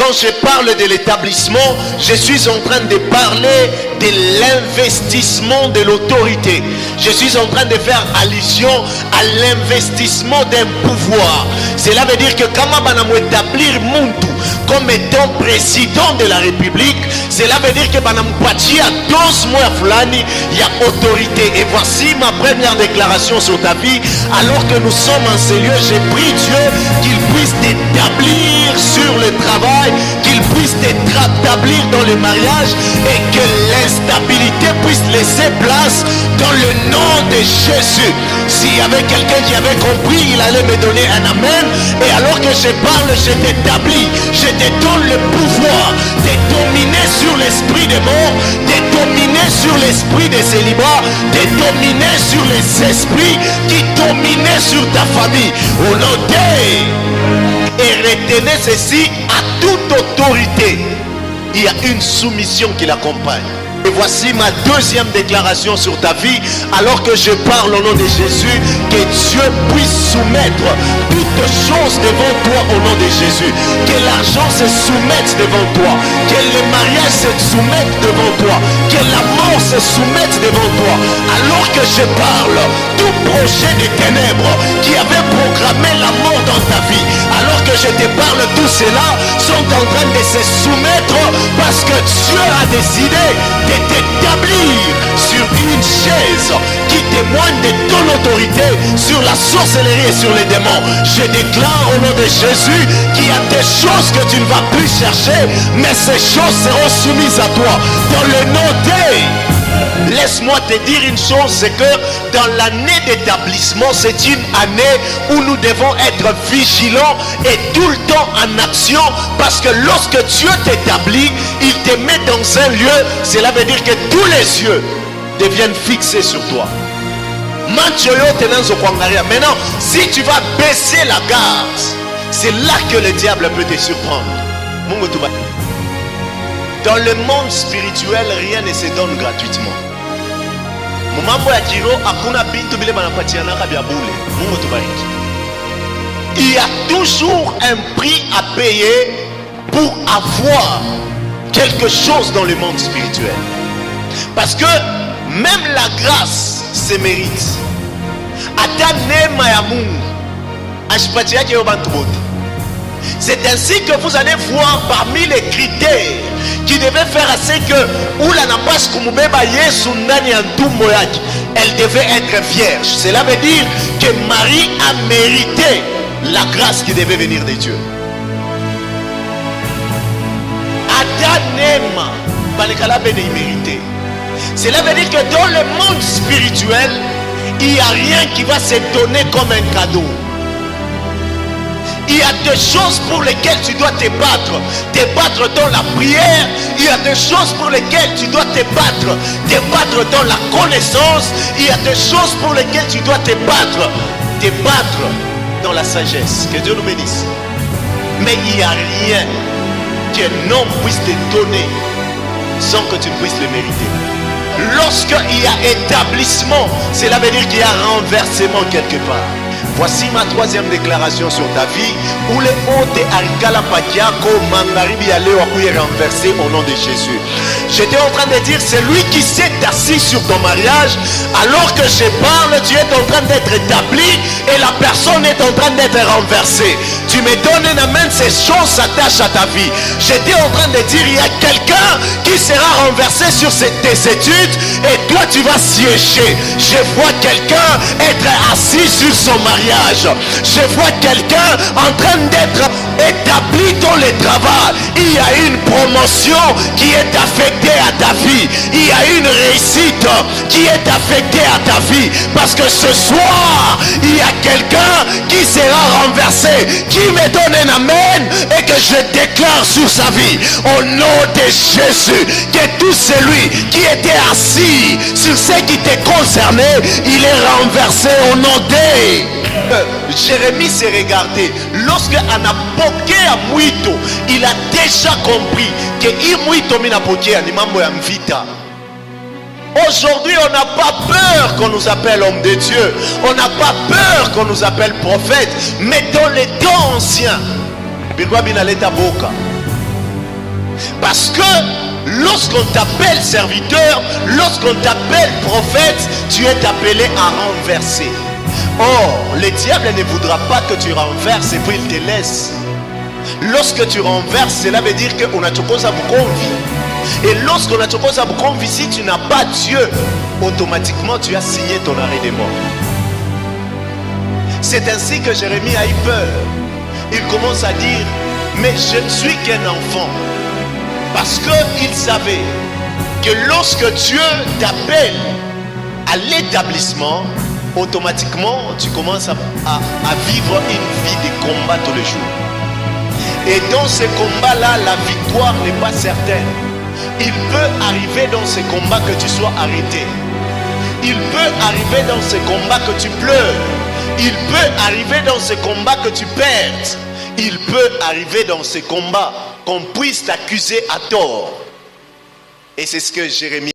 quand je parle de l'établissement, je suis en train de parler de l'investissement de l'autorité. Je suis en train de faire allusion à l'investissement d'un pouvoir. Cela veut dire que quand on établir Muntu comme étant président de la République, cela veut dire que Banampatia 12 mois fulani, il y a autorité. Et voici ma première déclaration sur ta vie. Alors que nous sommes en ces lieux, j'ai prié Dieu qu'il puisse t'établir sur le travail, qu'il puisse t'établir dans le mariage et que l'instabilité puisse laisser place dans le nom de Jésus. S'il y avait quelqu'un qui avait compris, il allait me donner un amen. Et alors que je parle, je t'établis, je te donne le pouvoir de dominer sur l'esprit des morts, de dominer sur l'esprit des célibats, de dominer sur les esprits qui dominaient sur ta famille. Au nom de... Et retenez ceci, à toute autorité, il y a une soumission qui l'accompagne. Et voici ma deuxième déclaration sur ta vie, alors que je parle au nom de Jésus, que Dieu puisse soumettre toutes choses devant toi au nom de Jésus, que l'argent se soumette devant toi, que le mariage se soumette devant toi, que la mort se soumette devant toi. Alors que je parle, tout projet des ténèbres qui avait programmé la mort dans ta vie, alors que je te parle, tout cela sont en train de se soumettre parce que Dieu a décidé de t'établir sur une chaise qui témoigne de ton autorité sur la sorcellerie et sur les démons. Je déclare au nom de Jésus qu'il y a des choses que tu ne vas plus chercher, mais ces choses seront soumises à toi dans le nom de... Laisse-moi te dire une chose, c'est que dans l'année d'établissement, c'est une année où nous devons être vigilants et tout le temps en action, parce que lorsque Dieu t'établit, il te met dans un lieu, cela veut dire que tous les yeux deviennent fixés sur toi. Maintenant, si tu vas baisser la garde, c'est là que le diable peut te surprendre. Dans le monde spirituel, rien ne se donne gratuitement. Il y a toujours un prix à payer pour avoir quelque chose dans le monde spirituel. Parce que même la grâce se mérite. C'est ainsi que vous allez voir parmi les critères qui devaient faire assez que elle devait être vierge. Cela veut dire que Marie a mérité la grâce qui devait venir de Dieu. Adanema, mérité. Cela veut dire que dans le monde spirituel, il n'y a rien qui va se donner comme un cadeau. Il y a des choses pour lesquelles tu dois te battre dans la prière. Il y a des choses pour lesquelles tu dois te battre dans la connaissance. Il y a des choses pour lesquelles tu dois te battre dans la sagesse. Que Dieu nous bénisse. Mais il n'y a rien qu'un homme puisse te donner sans que tu ne puisses le mériter. Lorsqu'il y a établissement, cela veut dire qu'il y a renversement quelque part. Voici ma troisième déclaration sur ta vie, où les hôtes et Arikala Pakiako Mangaribi allait renverser au nom de Jésus. J'étais en train de dire, c'est lui qui s'est assis sur ton mariage. Alors que je parle, tu es en train d'être établi et la personne est en train d'être renversée. Tu me donnes un amen, ces choses s'attachent à ta vie. J'étais en train de dire, il y a quelqu'un qui sera renversé sur tes études et toi tu vas siéger. Je vois quelqu'un être assis sur son mariage. Je vois quelqu'un en train d'être établi dans le travail. Il y a une promotion qui est affectée à ta vie. Il y a une réussite qui est affectée à ta vie. Parce que ce soir, il y a quelqu'un qui sera renversé, qui me donne un amen et que je déclare sur sa vie. Au nom de Jésus, que tout celui qui était assis sur ce qui te concernait, il est renversé au nom de... Jérémie s'est regardé. Lorsque anapoke a mwito, il a déjà compris que il mwito minapoke animambo ya mvita. Aujourd'hui, on n'a pas peur qu'on nous appelle homme de Dieu. On n'a pas peur qu'on nous appelle prophète. Mais dans les temps anciens, Parce que lorsqu'on t'appelle serviteur, lorsqu'on t'appelle prophète, tu es appelé à renverser. Or, le diable ne voudra pas que tu renverses et puis il te laisse. Lorsque tu renverses, cela veut dire qu'on a choisi à Bukonvi. Et lorsqu'on a choisi à Bukonvi, si tu n'as pas Dieu, automatiquement tu as signé ton arrêt de mort. C'est ainsi que Jérémie a eu peur. Il commence à dire, mais je ne suis qu'un enfant. Parce qu'il savait que lorsque Dieu t'appelle à l'établissement, automatiquement tu commences à vivre une vie de combat tous les jours. Et dans ce combat-là, la victoire n'est pas certaine. Il peut arriver dans ce combat que tu sois arrêté. Il peut arriver dans ce combat que tu pleures. Il peut arriver dans ce combat que tu perdes. Il peut arriver dans ce combat qu'on puisse t'accuser à tort. Et c'est ce que Jérémie